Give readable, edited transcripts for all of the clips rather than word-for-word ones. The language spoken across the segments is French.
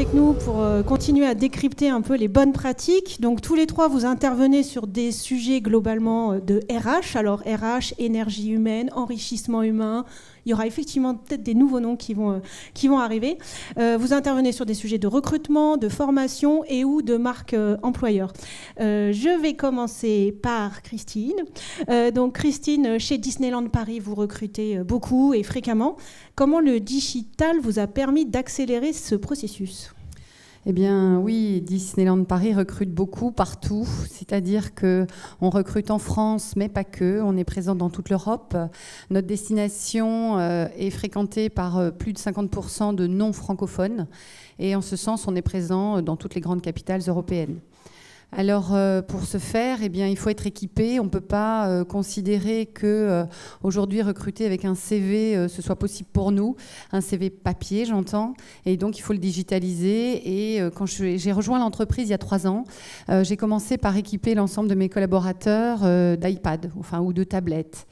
avec nous pour continuer à décrypter un peu les bonnes pratiques. Donc tous les trois, vous intervenez sur des sujets globalement de RH. Alors RH, énergie humaine, enrichissement humain. Il y aura effectivement peut-être des nouveaux noms qui vont arriver. Vous intervenez sur des sujets de recrutement, de formation et ou de marque employeur. Je vais commencer par Christine. Donc Christine, chez Disneyland Paris, vous recrutez beaucoup et fréquemment. Comment le digital vous a permis d'accélérer ce processus ? Eh bien oui, Disneyland Paris recrute beaucoup partout, c'est-à-dire qu'on recrute en France, mais pas que, on est présent dans toute l'Europe. Notre destination est fréquentée par plus de 50% de non-francophones, et en ce sens, on est présent dans toutes les grandes capitales européennes. Alors, pour ce faire, eh bien, il faut être équipé. On ne peut pas considérer qu'aujourd'hui, recruter avec un CV, ce soit possible pour nous. Un CV papier, j'entends. Et donc, il faut le digitaliser. Et quand j'ai rejoint l'entreprise il y a 3 ans, j'ai commencé par équiper l'ensemble de mes collaborateurs d'iPad, ou de tablettes.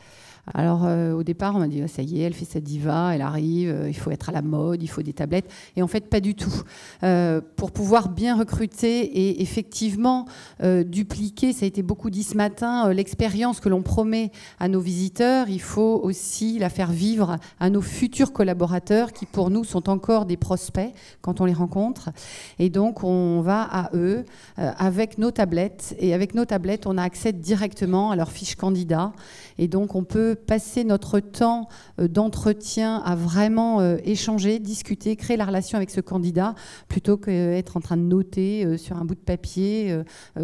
Alors au départ on m'a dit ça y est, elle fait sa diva, elle arrive, il faut être à la mode, il faut des tablettes, et en fait pas du tout. Pour pouvoir bien recruter et effectivement dupliquer, ça a été beaucoup dit ce matin, l'expérience que l'on promet à nos visiteurs, il faut aussi la faire vivre à nos futurs collaborateurs qui pour nous sont encore des prospects quand on les rencontre, et donc on va à eux avec nos tablettes, et avec nos tablettes on a accès directement à leur fiche candidat, et donc on peut passer notre temps d'entretien à vraiment échanger, discuter, créer la relation avec ce candidat, plutôt qu'être en train de noter sur un bout de papier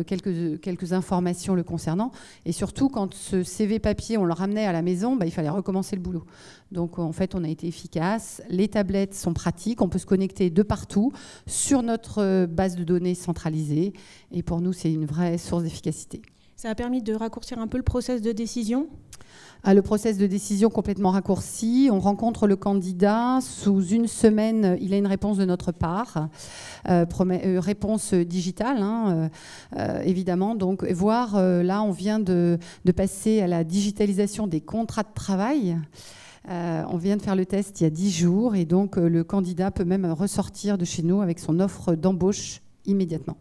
quelques informations le concernant. Et surtout, quand ce CV papier, on le ramenait à la maison, il fallait recommencer le boulot. Donc en fait, on a été efficace. Les tablettes sont pratiques, on peut se connecter de partout sur notre base de données centralisée. Et pour nous, c'est une vraie source d'efficacité. Ça a permis de raccourcir un peu le process de décision ? Le process de décision complètement raccourci. On rencontre le candidat. Sous 1 semaine, il a une réponse de notre part. Réponse digitale, évidemment. Donc, voire là, on vient de passer à la digitalisation des contrats de travail. On vient de faire le test il y a 10 jours. Et donc, le candidat peut même ressortir de chez nous avec son offre d'embauche immédiatement.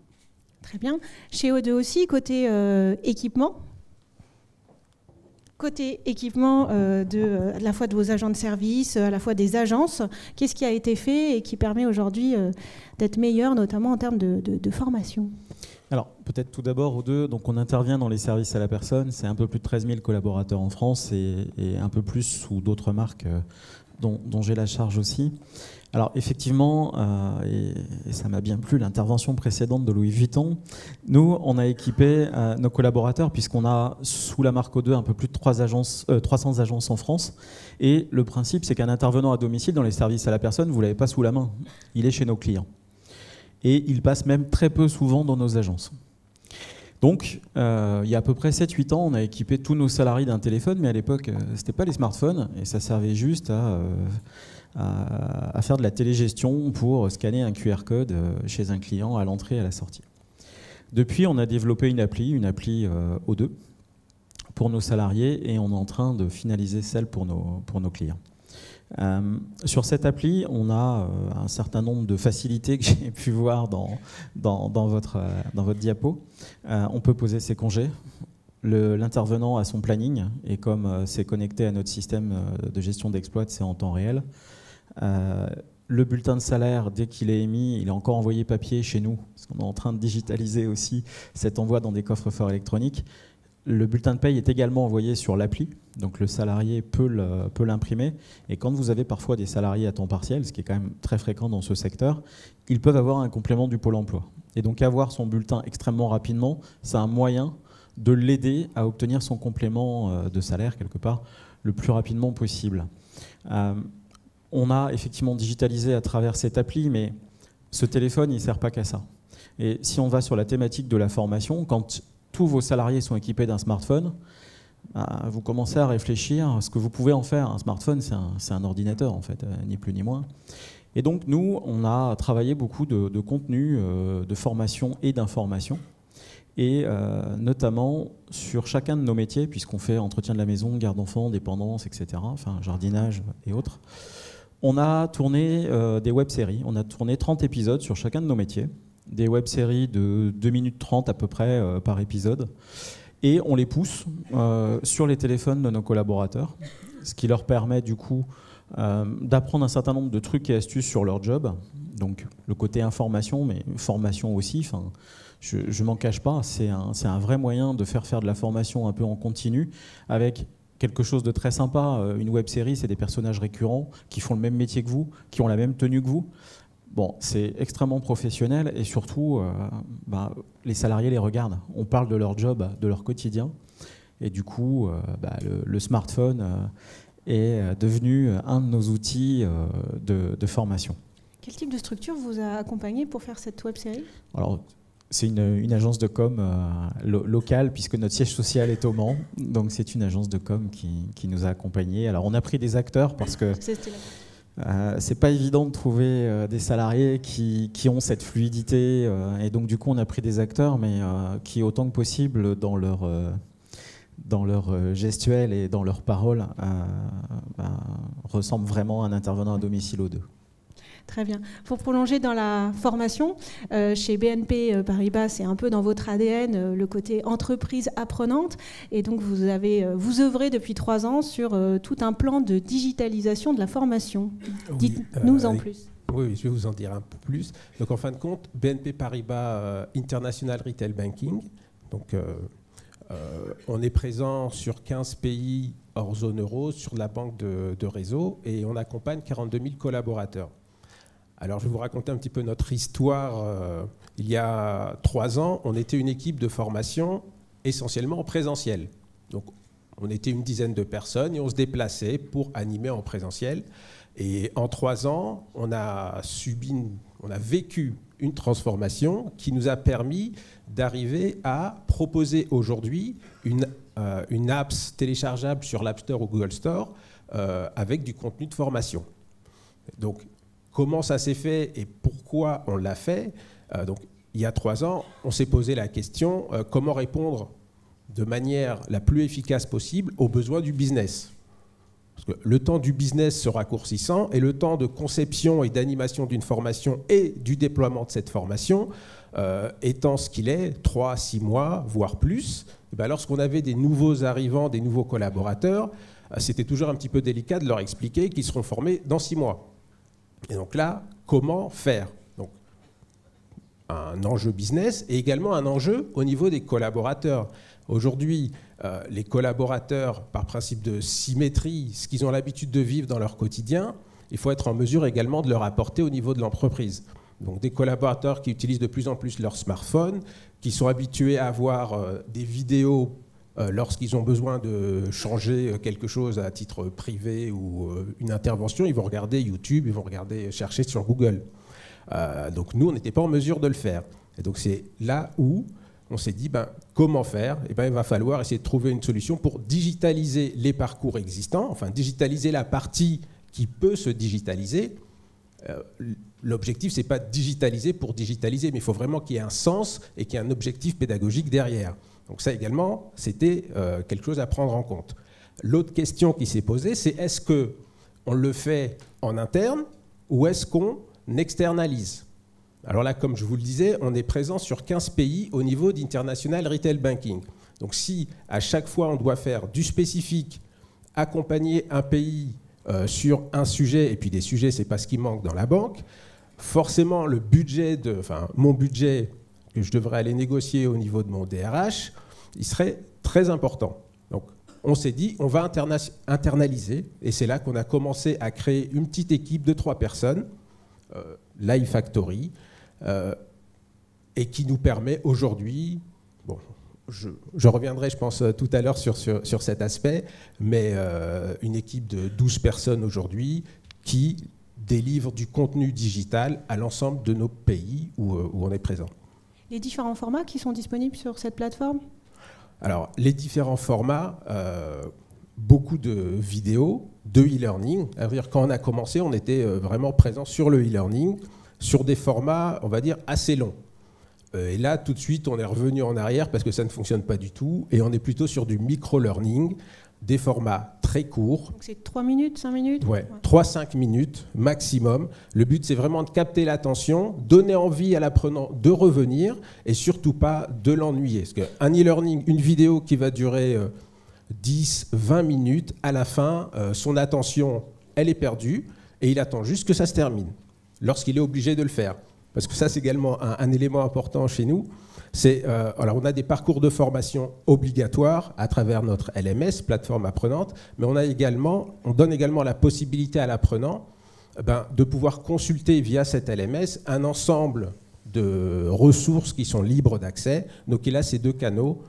Très bien. Chez O2 aussi, côté équipement ? Côté équipement, à la fois de vos agents de service, à la fois des agences, qu'est-ce qui a été fait et qui permet aujourd'hui d'être meilleur, notamment en termes de formation ? Alors, peut-être tout d'abord, O2, donc on intervient dans les services à la personne. C'est un peu plus de 13 000 collaborateurs en France et un peu plus sous d'autres marques dont j'ai la charge aussi. Alors effectivement, et ça m'a bien plu, l'intervention précédente de Louis Vuitton, nous, on a équipé nos collaborateurs, puisqu'on a sous la marque O2 un peu plus de 300 agences en France. Et le principe, c'est qu'un intervenant à domicile dans les services à la personne, vous ne l'avez pas sous la main. Il est chez nos clients. Et il passe même très peu souvent dans nos agences. Donc, il y a à peu près 7-8 ans, on a équipé tous nos salariés d'un téléphone, mais à l'époque, ce n'était pas les smartphones, et ça servait juste à faire de la télégestion pour scanner un QR code chez un client à l'entrée et à la sortie. Depuis, on a développé une appli O2 pour nos salariés, et on est en train de finaliser celle pour nos clients. Sur cette appli, on a un certain nombre de facilités que j'ai pu voir dans votre diapo. On peut poser ses congés. L'intervenant a son planning, et comme c'est connecté à notre système de gestion d'exploit, c'est en temps réel. Le bulletin de salaire, dès qu'il est émis, il est encore envoyé papier chez nous, parce qu'on est en train de digitaliser aussi cet envoi dans des coffres-forts électroniques. Le bulletin de paye est également envoyé sur l'appli, donc le salarié peut l'imprimer. Et quand vous avez parfois des salariés à temps partiel, ce qui est quand même très fréquent dans ce secteur, ils peuvent avoir un complément du Pôle emploi. Et donc avoir son bulletin extrêmement rapidement, c'est un moyen de l'aider à obtenir son complément de salaire, quelque part, le plus rapidement possible. On a effectivement digitalisé à travers cette appli, mais ce téléphone, il ne sert pas qu'à ça. Et si on va sur la thématique de la formation, quand tous vos salariés sont équipés d'un smartphone, vous commencez à réfléchir à ce que vous pouvez en faire. Un smartphone, c'est un ordinateur, en fait, ni plus ni moins. Et donc, nous, on a travaillé beaucoup de contenu, de formation et d'information, et notamment sur chacun de nos métiers, puisqu'on fait entretien de la maison, garde d'enfants, dépendance, etc., enfin, jardinage et autres. On a tourné des web-séries. On a tourné 30 épisodes sur chacun de nos métiers. Des web-séries de 2 minutes 30 à peu près par épisode. Et on les pousse sur les téléphones de nos collaborateurs, ce qui leur permet du coup d'apprendre un certain nombre de trucs et astuces sur leur job. Donc le côté information, mais formation aussi. Je ne m'en cache pas, c'est un vrai moyen de faire de la formation un peu en continu avec quelque chose de très sympa. Une web-série, c'est des personnages récurrents qui font le même métier que vous, qui ont la même tenue que vous. Bon, c'est extrêmement professionnel et surtout, les salariés les regardent. On parle de leur job, de leur quotidien. Et du coup, le smartphone est devenu un de nos outils de formation. Quel type de structure vous a accompagné pour faire cette web-série ? Alors, c'est une agence de com locale, puisque notre siège social est au Mans. Donc, c'est une agence de com qui nous a accompagnés. Alors, on a pris des acteurs parce que c'est pas évident de trouver des salariés qui ont cette fluidité. Et donc, du coup, on a pris des acteurs, mais qui, autant que possible, dans leur gestuelle et dans leurs paroles, ressemblent vraiment à un intervenant à domicile aux deux. Très bien. Pour prolonger dans la formation, chez BNP Paribas, c'est un peu dans votre ADN le côté entreprise apprenante. Et donc, vous œuvrez depuis 3 ans sur tout un plan de digitalisation de la formation. Dites-nous en plus. Oui, je vais vous en dire un peu plus. Donc, en fin de compte, BNP Paribas International Retail Banking. Donc, on est présent sur 15 pays hors zone euro, sur la banque de réseau, et on accompagne 42 000 collaborateurs. Alors, je vais vous raconter un petit peu notre histoire. Il y a 3 ans, on était une équipe de formation essentiellement en présentiel. Donc, on était une dizaine de personnes et on se déplaçait pour animer en présentiel. Et en 3 ans, on a vécu une transformation qui nous a permis d'arriver à proposer aujourd'hui une apps téléchargeable sur l'App Store ou Google Store avec du contenu de formation. Donc, comment ça s'est fait et pourquoi on l'a fait ? Donc, il y a 3 ans, on s'est posé la question comment répondre de manière la plus efficace possible aux besoins du business. Parce que le temps du business se raccourcissant et le temps de conception et d'animation d'une formation et du déploiement de cette formation étant ce qu'il est, 3 à 6 mois, voire plus, et bien lorsqu'on avait des nouveaux arrivants, des nouveaux collaborateurs, c'était toujours un petit peu délicat de leur expliquer qu'ils seront formés dans 6 mois. Et donc là, comment faire ? Donc, un enjeu business et également un enjeu au niveau des collaborateurs. Aujourd'hui, les collaborateurs, par principe de symétrie, ce qu'ils ont l'habitude de vivre dans leur quotidien, il faut être en mesure également de leur apporter au niveau de l'entreprise. Donc des collaborateurs qui utilisent de plus en plus leur smartphone, qui sont habitués à avoir des vidéos lorsqu'ils ont besoin de changer quelque chose à titre privé ou une intervention, ils vont regarder YouTube, ils vont chercher sur Google. Donc nous, on n'était pas en mesure de le faire. Et donc c'est là où on s'est dit, comment faire ? Il va falloir essayer de trouver une solution pour digitaliser les parcours existants, enfin digitaliser la partie qui peut se digitaliser. L'objectif, ce n'est pas de digitaliser pour digitaliser, mais il faut vraiment qu'il y ait un sens et qu'il y ait un objectif pédagogique derrière. Donc ça également, c'était quelque chose à prendre en compte. L'autre question qui s'est posée, c'est est-ce qu'on le fait en interne ou est-ce qu'on externalise ? Alors là, comme je vous le disais, on est présent sur 15 pays au niveau d'International Retail Banking. Donc si à chaque fois on doit faire du spécifique, accompagner un pays sur un sujet, et puis des sujets, ce n'est pas ce qui manque dans la banque, forcément le budget, mon budget que je devrais aller négocier au niveau de mon DRH, il serait très important. Donc on s'est dit, on va internaliser, et c'est là qu'on a commencé à créer une petite équipe de 3 personnes, Live Factory, et qui nous permet aujourd'hui, bon, je reviendrai, je pense, tout à l'heure sur cet aspect, mais une équipe de 12 personnes aujourd'hui qui délivre du contenu digital à l'ensemble de nos pays où on est présent. Les différents formats qui sont disponibles sur cette plateforme ? Alors, les différents formats, beaucoup de vidéos, de e-learning. C'est-à-dire, quand on a commencé, on était vraiment présent sur le e-learning, sur des formats, on va dire, assez longs. Et là, tout de suite, on est revenu en arrière parce que ça ne fonctionne pas du tout. Et on est plutôt sur du micro-learning, des formats très très courts. Donc c'est 3 minutes, 5 minutes? Ouais, 3-5 minutes maximum. Le but, c'est vraiment de capter l'attention, donner envie à l'apprenant de revenir et surtout pas de l'ennuyer. Parce qu'un e-learning, une vidéo qui va durer 10-20 minutes, à la fin, son attention, elle est perdue et il attend juste que ça se termine lorsqu'il est obligé de le faire. Parce que ça, c'est également un élément important chez nous. Alors on a des parcours de formation obligatoires à travers notre LMS, plateforme apprenante, mais on donne également la possibilité à l'apprenant de pouvoir consulter via cette LMS un ensemble de ressources qui sont libres d'accès. Donc il a ces deux canaux,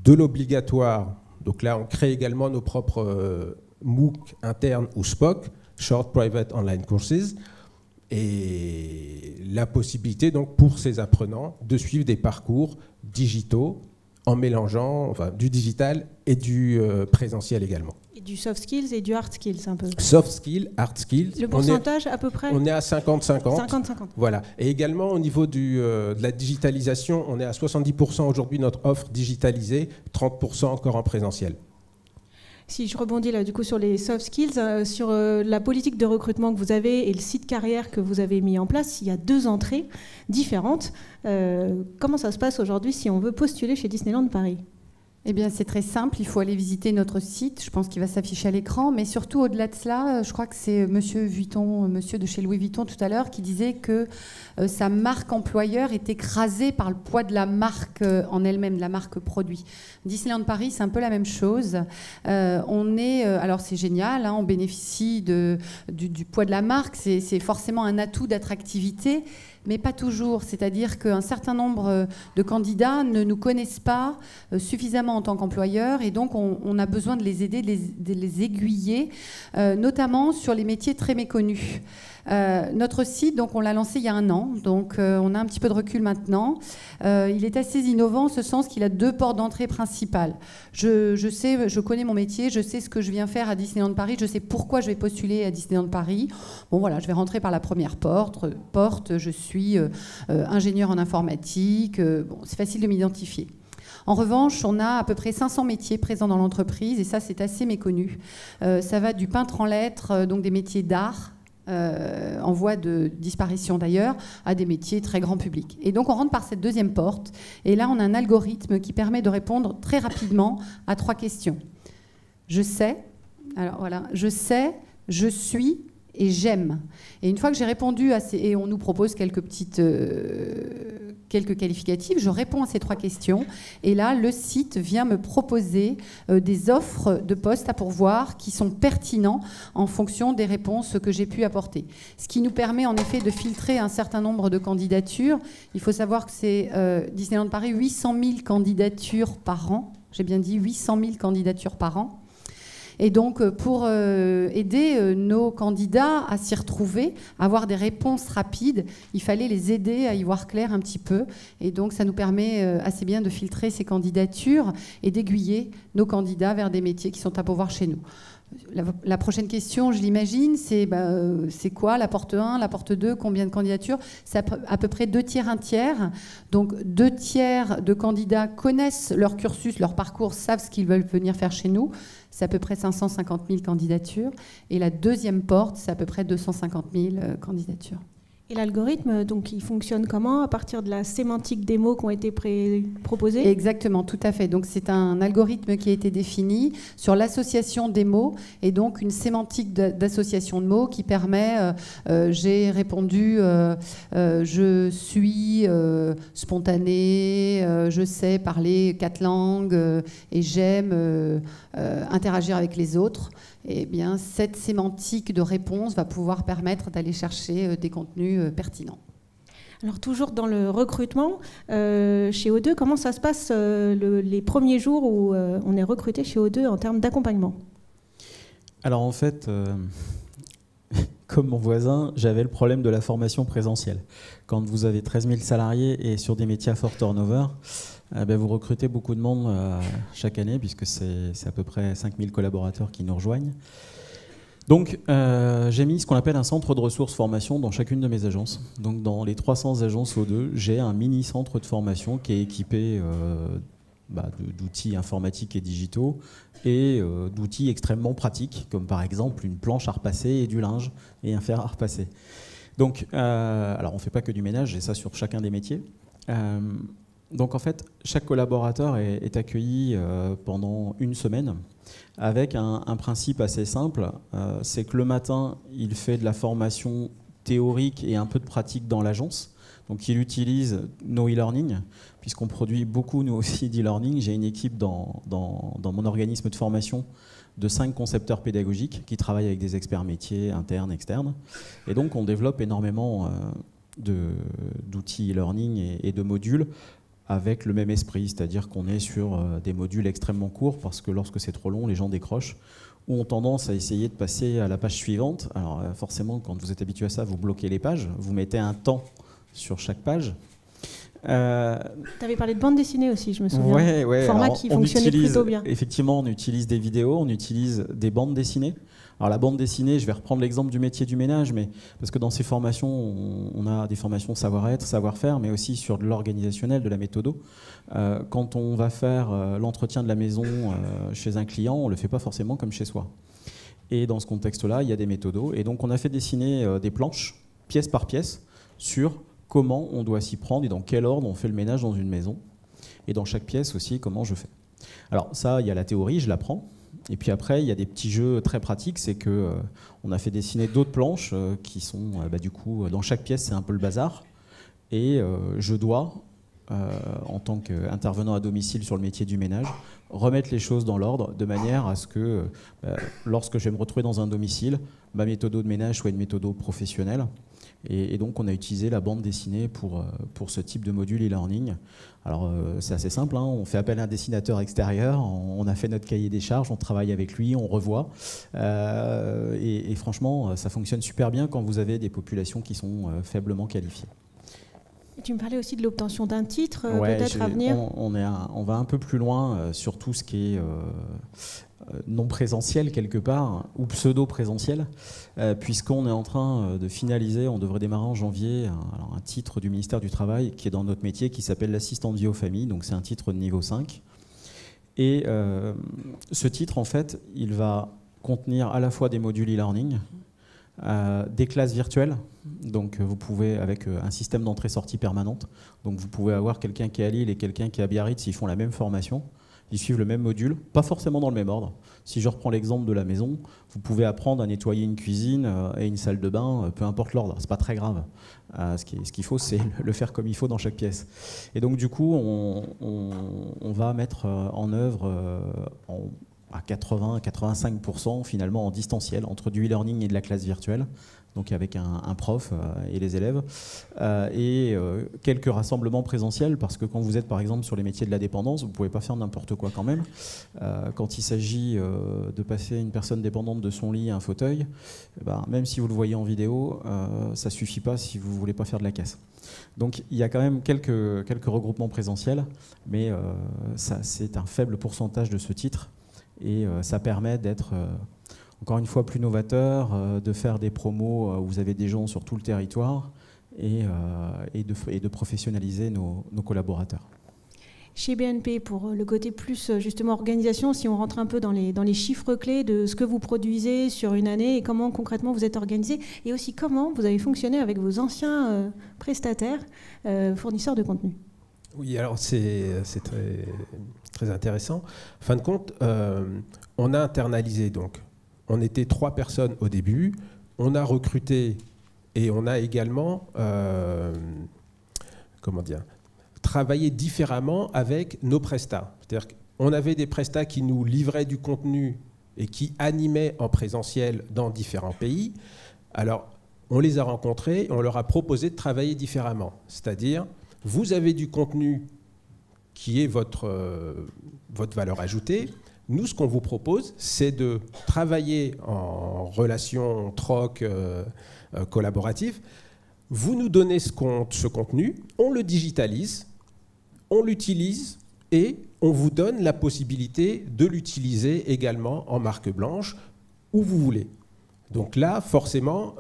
de l'obligatoire. Donc là, on crée également nos propres MOOC internes ou SPOC, Short Private Online Courses, et la possibilité donc pour ces apprenants de suivre des parcours digitaux en mélangeant du digital et du présentiel également. Et du soft skills et du hard skills un peu. Soft skills, hard skills. Le pourcentage à peu près? On est à 50-50. 50-50. Voilà. Et également au niveau de la digitalisation, on est à 70% aujourd'hui notre offre digitalisée, 30% encore en présentiel. Si je rebondis là du coup sur les soft skills, sur la politique de recrutement que vous avez et le site carrière que vous avez mis en place, il y a 2 entrées différentes. Comment ça se passe aujourd'hui si on veut postuler chez Disneyland Paris? Eh bien, c'est très simple. Il faut aller visiter notre site. Je pense qu'il va s'afficher à l'écran. Mais surtout, au-delà de cela, je crois que c'est monsieur de chez Louis Vuitton tout à l'heure, qui disait que sa marque employeur est écrasée par le poids de la marque en elle-même, de la marque produit. Disneyland Paris, c'est un peu la même chose. Alors, c'est génial, hein, on bénéficie du poids de la marque. C'est forcément un atout d'attractivité. Mais pas toujours, c'est-à-dire qu'un certain nombre de candidats ne nous connaissent pas suffisamment en tant qu'employeurs et donc on a besoin de les aider, de les aiguiller, notamment sur les métiers très méconnus. Notre site, donc, on l'a lancé il y a 1 an, donc on a un petit peu de recul maintenant. Il est assez innovant en ce sens qu'il a 2 portes d'entrée principales. Je connais mon métier, je sais ce que je viens faire à Disneyland Paris, je sais pourquoi je vais postuler à Disneyland Paris. Bon voilà, je vais rentrer par la première porte, je suis ingénieur en informatique, c'est facile de m'identifier. En revanche, on a à peu près 500 métiers présents dans l'entreprise et ça, c'est assez méconnu. Ça va du peintre en lettres, donc des métiers d'art, en voie de disparition d'ailleurs, à des métiers très grand public. Et donc on rentre par cette 2e porte, et là on a un algorithme qui permet de répondre très rapidement à 3 questions. Je sais, je suis et j'aime. Et une fois que j'ai répondu et on nous propose quelques qualificatifs, je réponds à ces 3 questions et là le site vient me proposer des offres de postes à pourvoir qui sont pertinents en fonction des réponses que j'ai pu apporter. Ce qui nous permet en effet de filtrer un certain nombre de candidatures. Il faut savoir que c'est Disneyland Paris, 800 000 candidatures par an. J'ai bien dit 800 000 candidatures par an. Et donc, pour aider nos candidats à s'y retrouver, à avoir des réponses rapides, il fallait les aider à y voir clair un petit peu. Et donc, ça nous permet assez bien de filtrer ces candidatures et d'aiguiller nos candidats vers des métiers qui sont à pourvoir chez nous. La prochaine question, je l'imagine, c'est quoi la porte 1, la porte 2, combien de candidatures? C'est à peu près 2 tiers, 1 tiers. Donc 2 tiers de candidats connaissent leur cursus, leur parcours, savent ce qu'ils veulent venir faire chez nous. C'est à peu près 550 000 candidatures. Et la 2e porte, c'est à peu près 250 000 candidatures. Et l'algorithme, donc, il fonctionne comment? À partir de la sémantique des mots qui ont été proposés? Exactement, tout à fait. Donc, c'est un algorithme qui a été défini sur l'association des mots et donc une sémantique d'association de mots qui permet, j'ai répondu, je suis spontanée, je sais parler 4 langues et j'aime interagir avec les autres. Eh bien, cette sémantique de réponse va pouvoir permettre d'aller chercher des contenus pertinents. Alors, toujours dans le recrutement, chez O2, comment ça se passe les premiers jours où on est recruté chez O2 en termes d'accompagnement? Alors, en fait, comme mon voisin, j'avais le problème de la formation présentielle. Quand vous avez 13 000 salariés et sur des métiers à fort turnover, vous recrutez beaucoup de monde chaque année, puisque c'est à peu près 5 000 collaborateurs qui nous rejoignent. Donc, j'ai mis ce qu'on appelle un centre de ressources formation dans chacune de mes agences. Donc, dans les 300 agences O2, j'ai un mini-centre de formation qui est équipé d'outils informatiques et digitaux et d'outils extrêmement pratiques, comme par exemple une planche à repasser et du linge et un fer à repasser. Donc, alors on ne fait pas que du ménage, et ça sur chacun des métiers. Donc en fait, chaque collaborateur est accueilli pendant une semaine avec un principe assez simple, c'est que le matin, il fait de la formation théorique et un peu de pratique dans l'agence. Donc il utilise nos e-learning, puisqu'on produit beaucoup, nous aussi, d'e-learning. J'ai une équipe dans mon organisme de formation de 5 concepteurs pédagogiques qui travaillent avec des experts métiers, internes, externes. Et donc on développe énormément d'outils e-learning et de modules avec le même esprit, c'est-à-dire qu'on est sur des modules extrêmement courts, parce que lorsque c'est trop long, les gens décrochent, ou ont tendance à essayer de passer à la page suivante. Alors forcément, quand vous êtes habitué à ça, vous bloquez les pages, vous mettez un temps sur chaque page. Tu avais parlé de bande dessinée aussi, je me souviens. Ouais. Format Alors, qui fonctionnait plutôt bien. Effectivement, on utilise des vidéos, on utilise des bandes dessinées. Alors la bande dessinée, je vais reprendre l'exemple du métier du ménage, mais parce que dans ces formations, on a des formations savoir-être, savoir-faire, mais aussi sur de l'organisationnel, de la méthodo. Quand on va faire l'entretien de la maison chez un client, on ne le fait pas forcément comme chez soi. Et dans ce contexte-là, il y a des méthodos. Et donc on a fait dessiner des planches, pièce par pièce, sur comment on doit s'y prendre et dans quel ordre on fait le ménage dans une maison. Et dans chaque pièce aussi, comment je fais. Alors ça, il y a la théorie, je l'apprends. Et puis après, il y a des petits jeux très pratiques, c'est que on a fait dessiner d'autres planches qui sont, du coup, dans chaque pièce, c'est un peu le bazar. Et je dois, en tant qu'intervenant à domicile sur le métier du ménage, remettre les choses dans l'ordre de manière à ce que, lorsque je vais me retrouver dans un domicile, ma méthode de ménage soit une méthode professionnelle. Et donc, on a utilisé la bande dessinée pour ce type de module e-learning. Alors, c'est assez simple, hein, on fait appel à un dessinateur extérieur, on a fait notre cahier des charges, on travaille avec lui, on revoit. Et franchement, ça fonctionne super bien quand vous avez des populations qui sont faiblement qualifiées. Et tu me parlais aussi de l'obtention d'un titre, peut-être à venir. On va un peu plus loin sur tout ce qui est non présentiel quelque part, ou pseudo-présentiel, puisqu'on est en train de finaliser, on devrait démarrer en janvier, un titre du ministère du Travail qui est dans notre métier, qui s'appelle l'assistant de vie aux familles, donc c'est un titre de niveau 5. Et ce titre, en fait, il va contenir à la fois des modules e-learning, des classes virtuelles, donc vous pouvez, avec un système d'entrée-sortie permanente, donc vous pouvez avoir quelqu'un qui est à Lille et quelqu'un qui est à Biarritz, ils font la même formation, ils suivent le même module, pas forcément dans le même ordre. Si je reprends l'exemple de la maison, vous pouvez apprendre à nettoyer une cuisine et une salle de bain, peu importe l'ordre, c'est pas très grave. Ce qu'il faut, c'est le faire comme il faut dans chaque pièce. Et donc du coup, on va mettre en œuvre à 80-85% finalement en distanciel, entre du e-learning et de la classe virtuelle, donc avec un prof et les élèves, et quelques rassemblements présentiels, parce que quand vous êtes par exemple sur les métiers de la dépendance, vous ne pouvez pas faire n'importe quoi quand même. Quand il s'agit de passer une personne dépendante de son lit à un fauteuil, même si vous le voyez en vidéo, ça ne suffit pas si vous ne voulez pas faire de la casse. Donc il y a quand même quelques regroupements présentiels, mais c'est un faible pourcentage de ce titre, et ça permet d'être encore une fois plus novateur, de faire des promos où vous avez des gens sur tout le territoire et de professionnaliser nos collaborateurs. Chez BNP, pour le côté plus justement organisation, si on rentre un peu dans les chiffres clés de ce que vous produisez sur une année et comment concrètement vous êtes organisé, et aussi comment vous avez fonctionné avec vos anciens prestataires, fournisseurs de contenu. Oui, alors c'est très, très intéressant. En fin de compte, on a internalisé donc. On était 3 personnes au début, on a recruté et on a également travaillé différemment avec nos prestats. C'est-à-dire qu'on avait des prestats qui nous livraient du contenu et qui animaient en présentiel dans différents pays. Alors, on les a rencontrés et on leur a proposé de travailler différemment. C'est-à-dire, vous avez du contenu qui est votre valeur ajoutée. Nous, ce qu'on vous propose, c'est de travailler en relation troc collaborative. Vous nous donnez ce contenu, on le digitalise, on l'utilise et on vous donne la possibilité de l'utiliser également en marque blanche où vous voulez. Donc là, forcément,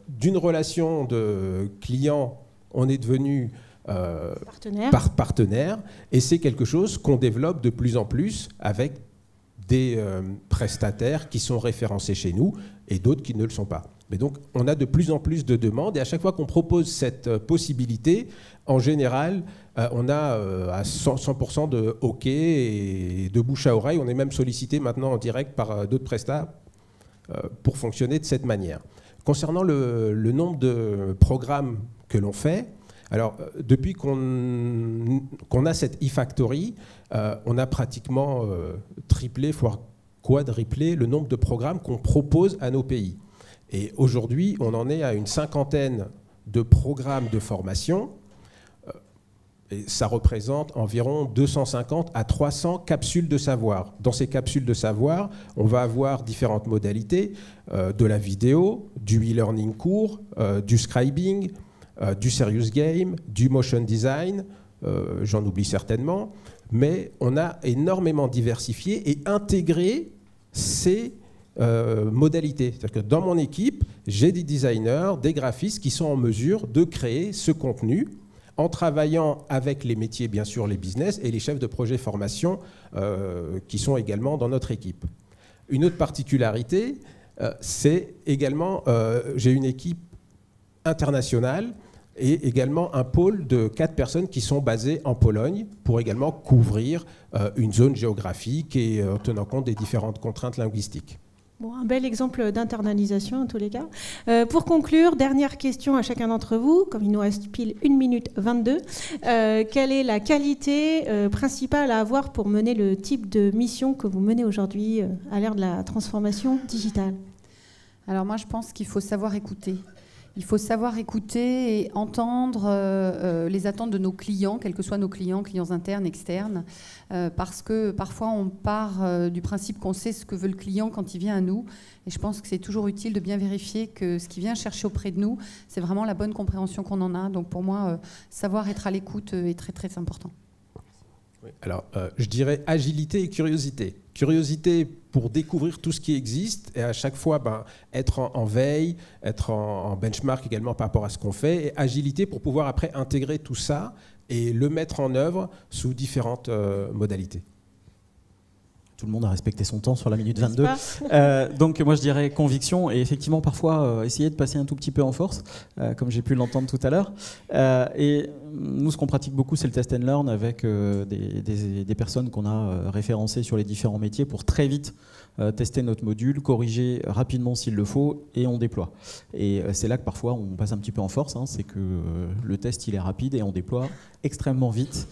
d'une relation de client, on est devenu partenaires. Et c'est quelque chose qu'on développe de plus en plus avec des prestataires qui sont référencés chez nous et d'autres qui ne le sont pas. Mais donc, on a de plus en plus de demandes et à chaque fois qu'on propose cette possibilité, en général, on a à 100% de OK et de bouche à oreille. On est même sollicité maintenant en direct par d'autres prestats pour fonctionner de cette manière. Concernant le nombre de programmes que l'on fait, alors depuis qu'on a cette e-factory, on a pratiquement triplé, voire quadruplé le nombre de programmes qu'on propose à nos pays. Et aujourd'hui, on en est à une 50aine de programmes de formation. Et ça représente environ 250 à 300 capsules de savoir. Dans ces capsules de savoir, on va avoir différentes modalités, de la vidéo, du e-learning court, du scribing, du serious game, du motion design, j'en oublie certainement, mais on a énormément diversifié et intégré ces modalités. C'est-à-dire que dans mon équipe, j'ai des designers, des graphistes qui sont en mesure de créer ce contenu en travaillant avec les métiers, bien sûr, les business et les chefs de projet formation qui sont également dans notre équipe. Une autre particularité, c'est également, j'ai une équipe internationale et également un pôle de 4 personnes qui sont basées en Pologne pour également couvrir une zone géographique et en tenant compte des différentes contraintes linguistiques. Bon, un bel exemple d'internalisation en tous les cas. Pour conclure, dernière question à chacun d'entre vous, comme il nous reste pile 1 minute 22. Quelle est la qualité principale à avoir pour mener le type de mission que vous menez aujourd'hui à l'ère de la transformation digitale? Alors moi, je pense qu'il faut savoir écouter. Il faut savoir écouter et entendre les attentes de nos clients, quels que soient nos clients, clients internes, externes, parce que parfois on part du principe qu'on sait ce que veut le client quand il vient à nous. Et je pense que c'est toujours utile de bien vérifier que ce qui vient chercher auprès de nous, c'est vraiment la bonne compréhension qu'on en a. Donc pour moi, savoir être à l'écoute est très très important. Oui, alors, je dirais agilité et curiosité. Curiosité pour découvrir tout ce qui existe et à chaque fois être en veille, être en benchmark également par rapport à ce qu'on fait. Et agilité pour pouvoir après intégrer tout ça et le mettre en œuvre sous différentes modalités. Tout le monde a respecté son temps sur la minute 22. Donc moi je dirais conviction et effectivement parfois essayer de passer un tout petit peu en force, comme j'ai pu l'entendre tout à l'heure. Et nous ce qu'on pratique beaucoup c'est le test and learn avec des personnes qu'on a référencées sur les différents métiers pour très vite tester notre module, corriger rapidement s'il le faut et on déploie. Et c'est là que parfois on passe un petit peu en force, c'est que le test il est rapide et on déploie extrêmement vite,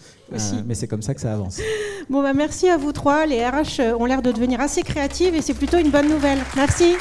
mais c'est comme ça que ça avance. Bon, merci à vous trois. Les RH ont l'air de devenir assez créatives et c'est plutôt une bonne nouvelle. Merci.